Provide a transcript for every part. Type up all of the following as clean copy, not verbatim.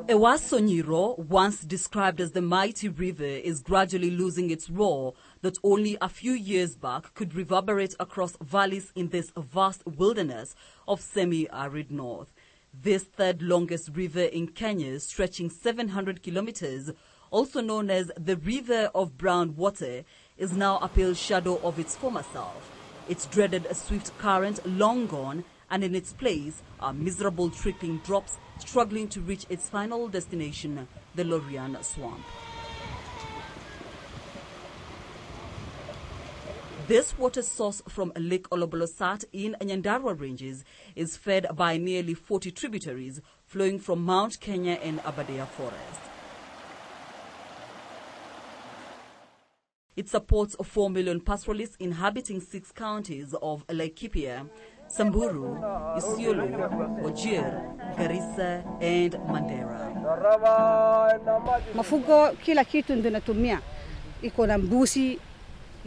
Ewaso Nyiro, once described as the mighty river, is gradually losing its roar that only a few years back could reverberate across valleys in this vast wilderness of semi-arid north. This third longest river in Kenya, stretching 700 kilometers, also known as the River of Brown Water, is now a pale shadow of its former self. Its dreaded swift current long gone, and in its place are miserable trickling drops struggling to reach its final destination, the Lorian Swamp. This water source from Lake Olobolosat in Nyandarua Ranges is fed by nearly 40 tributaries flowing from Mount Kenya and Aberdare Forest. It supports 4 million pastoralists inhabiting 6 counties of Laikipia, Samburu, Isiolo, Wajir, Garissa and Mandera. Mafugo kila kitu ndio natumia. Iko na mbuzi,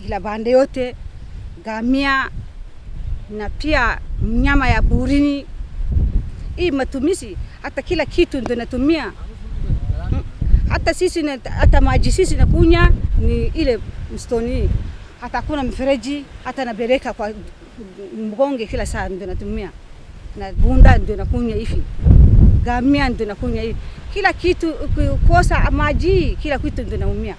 ila bande yote, gamia na pia mnyama ya burini. Hii matumizi hata kila kitu ndio natumia. Hata sisi hata maji sisi nakunya ni ile mstoni. Hata kuna mfereji, hata na bereka kwa mgonge kila saa ndio natumia. Na bunda ndio nakunya hivi. Gamia ndio nakunya hivi. Kila kitu kukosa maji, kila kitu ndio naumia.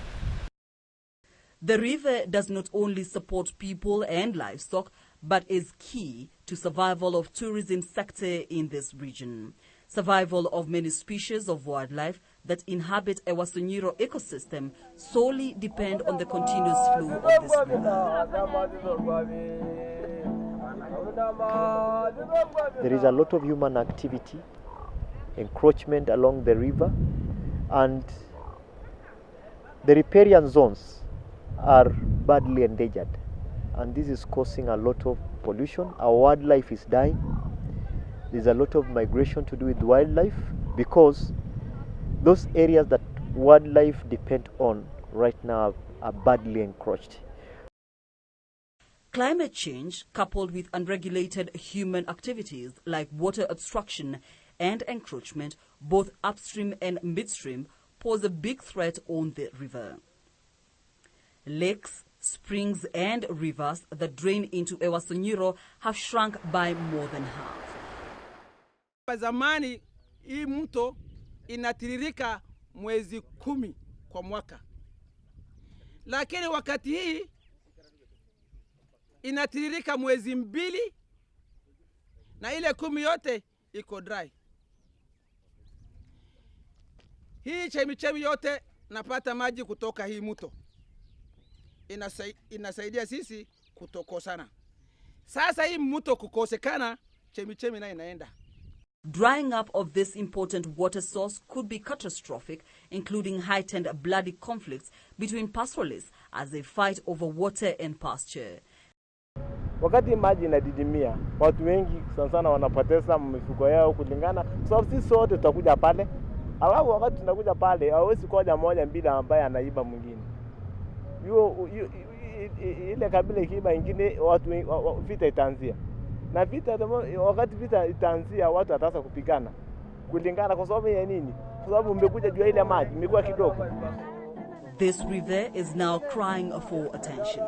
The river does not only support people and livestock, but is key to survival of tourism sector in this region. Survival of many species of wildlife that inhabit Ewaso Nyiro ecosystem solely depend on the continuous flow of this river. There is a lot of human activity, encroachment along the river, and the riparian zones are badly endangered, and this is causing a lot of pollution. Our wildlife is dying. There's a lot of migration to do with wildlife because those areas that wildlife depend on right now are badly encroached. Climate change, coupled with unregulated human activities like water obstruction and encroachment, both upstream and midstream, pose a big threat on the river. Lakes, springs and rivers that drain into Ewaso Nyiro have shrunk by more than half. Zamani hii mto inatiririka mwezi 10 kwa mwaka. Lakini wakati hii inatiririka mwezi 2 na ile 10 yote iko dry. Hii chemichemi yote napata maji kutoka hii mto. Inasaidia sisi kutokosana. Sasa hii mto kukosekana, chemichemi na inaenda. Drying up of this important water source could be catastrophic, including heightened bloody conflicts between pastoralists as they fight over water and pasture. Wakati maji inadidimia, watu wengi sana wanapoteza mifugo yao kulingana, sababu sisi sote tutakuja pale. Alafu wakati tunakuja pale, hawezi koja moja bila ambaye anaiba mwingine. Ile kabila ikiiba ingine, watu vita itaanzia. Na vita wakati vita itaanzia, watu wataanza kupigana kulingana kwa sababu ya nini? Kwa sababu mmekuja jua ile maji imekuwa kidogo. This river is now crying for attention.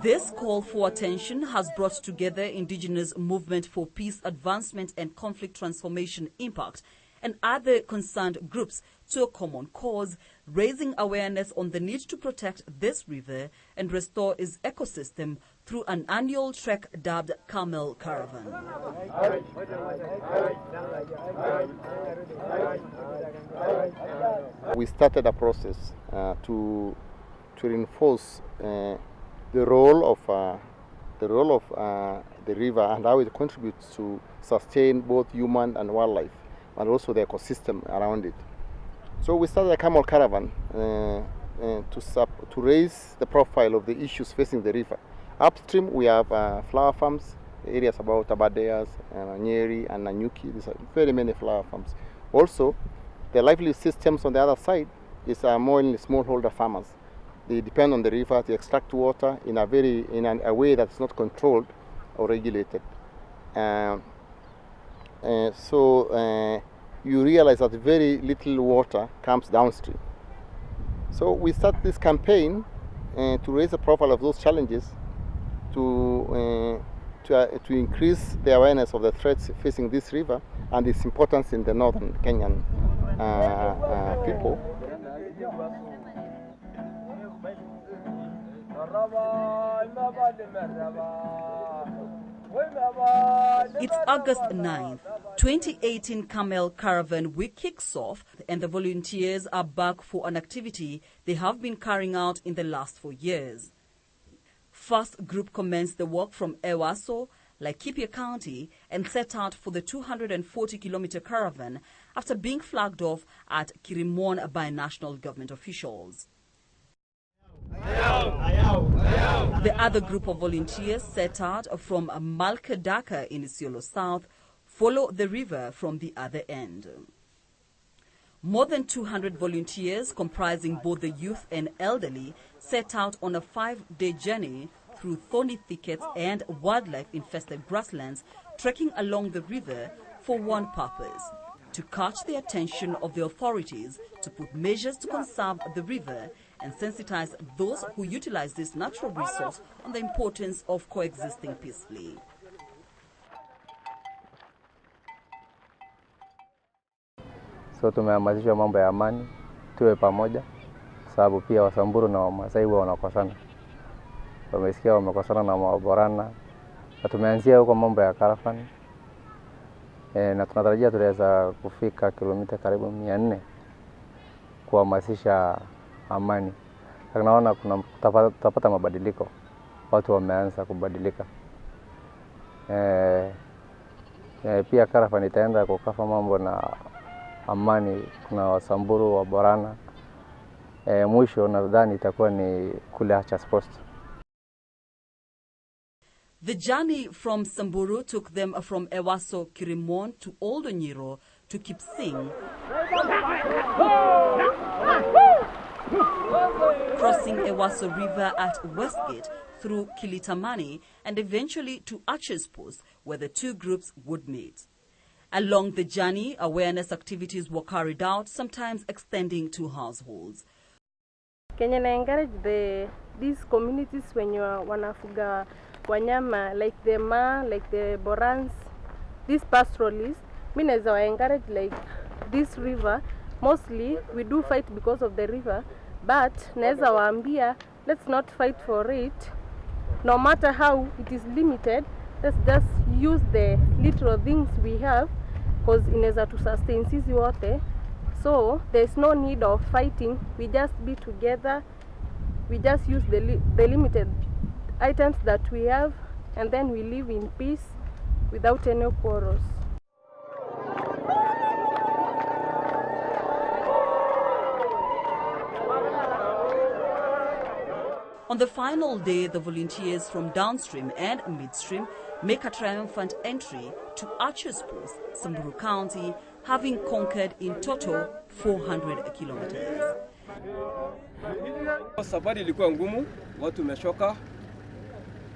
This call for attention has brought together Indigenous Movement for Peace Advancement and Conflict Transformation Impact and other concerned groups to a common cause, raising awareness on the need to protect this river and restore its ecosystem through an annual trek dubbed Camel Caravan. We started a process to reinforce the role of the river and how it contributes to sustain both human and wildlife, and also the ecosystem around it. So we started a Camel Caravan to raise the profile of the issues facing the river. Upstream we have flower farms, areas about Abadeas, Nyeri and Nanyuki. These are very many flower farms. Also, the livelihood systems on the other side is more in smallholder farmers. They depend on the river to extract water in a way that's not controlled or regulated. So you realize that very little water comes downstream. So we start this campaign to raise the profile of those challenges, to increase the awareness of the threats facing this river and its importance in the northern Kenyan people. It's August 9th. 2018 Camel Caravan Week kicks off, and the volunteers are back for an activity they have been carrying out in the last 4 years. First group commenced the work from Ewaso, Laikipia County, and set out for the 240-kilometer caravan after being flagged off at Kirimon by national government officials. The other group of volunteers set out from Malkadaka in Isiolo South, follow the river from the other end. More than 200 volunteers, comprising both the youth and elderly, set out on a 5-day journey through thorny thickets and wildlife-infested grasslands, trekking along the river for one purpose: to catch the attention of the authorities to put measures to conserve the river and sensitize those who utilize this natural resource on the importance of coexisting peacefully. So tumehamasishwa mambo ya amani, tuwe pamoja, sababu pia Wasamburu na Wamasai huwa wanakosana. Wamesikia wamekosana na Waborana. Na tumeanzia huko mambo ya caravan. Na tunatarajia tutaweza kufika kilomita karibu 400 kuhamasisha amani. Naona tutapata mabadiliko. Watu wameanza kubadilika. Pia caravan itaenda kukafa mambo na amani. Kuna Wasamburu, Waborana. Mwisho nadhani itakuwa ni kuleacha post. The journey from Samburu took them from Ewaso Kirimon to Lorian Nyiro to Kipsing, crossing Ewaso River at Westgate through Kilitamani and eventually to Archer's Post, where the two groups would meet. Along the journey, awareness activities were carried out, sometimes extending to households. Kenya na encourage these communities when you are wanafuga wanyama like the ma, like the Borans, these pastoralists. Mi naweza wa encourage like this river. Mostly we do fight because of the river, but naweza waambia let's not fight for it. No matter how it is limited, let's just use the little things we have, because inaweza to sustain sisi wote. So there's no need of fighting. We just be together. We just use the limited items that we have, and then we live in peace without any quarrels. On the final day, the volunteers from downstream and midstream make a triumphant entry to Archer's Post, Samburu County, having conquered in total 400 kilometers. Safari ilikuwa ngumu, watu tumeshoka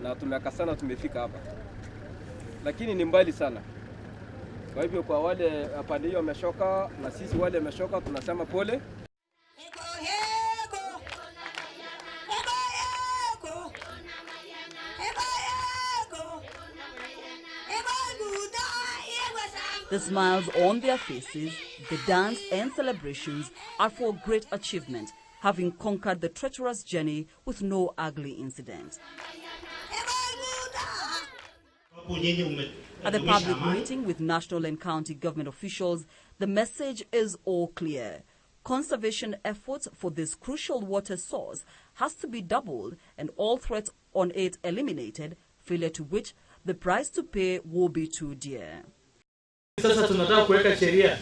na tumekasana tumefika hapa. Lakini ni mbali sana. Kwa hivyo kwa wale pande hiyo wameshoka na sisi wale wameshoka tunasema pole. The smiles on their faces, the dance and celebrations are for great achievement, having conquered the treacherous journey with no ugly incident. At the public meeting with national and county government officials, the message is all clear. Conservation efforts for this crucial water source has to be doubled and all threats on it eliminated, failure to which the price to pay will be too dear. Sasa tunataka kuweka sheria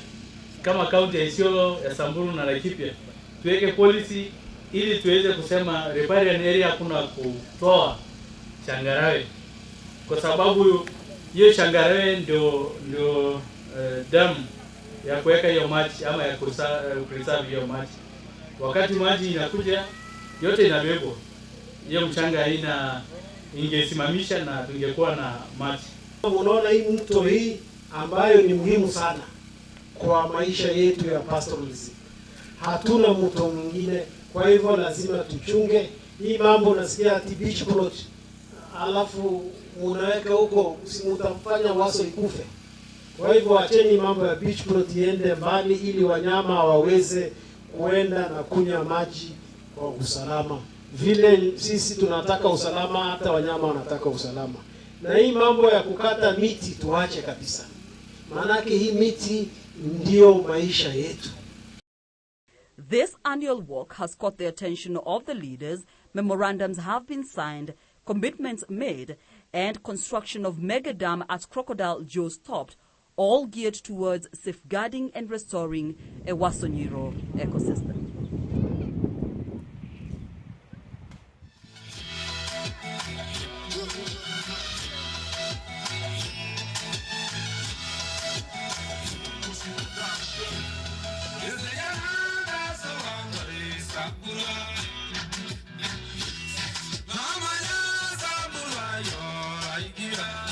kama kaunti ya Isiolo, ya Samburu na Laikipia. Tuweke policy ili tuweze kusema riparian area hakuna kutoa changarawe. Kwa sababu hiyo changarawe ndio damu ya kuweka hiyo maji ama ya kupreserve hiyo maji. Wakati maji inakuja yote inabebwa, hiyo mchanga ingesimamisha na tungekuwa na maji. Unaona hii mto hii ambayo ni muhimu sana kwa maisha yetu ya pastoralism. Hatuna mto mwingine, kwa hivyo lazima tuchunge hii mambo. Nasikia ati beach plot, alafu unaweka huko, usimutafanya Waso ikufe. Kwa hivyo acheni mambo ya beach plot iende mbali, ili wanyama waweze kuenda na kunywa maji kwa usalama. Vile sisi tunataka usalama, hata wanyama wanataka usalama. Na hii mambo ya kukata miti tuache kabisa. Maanake hii miti ndio maisha yetu. This annual walk has caught the attention of the leaders. Memorandums have been signed, commitments made, and construction of mega dam at Crocodile Joe stopped, all geared towards safeguarding and restoring Ewaso Nyiro ecosystem. Mama ya sabula yo,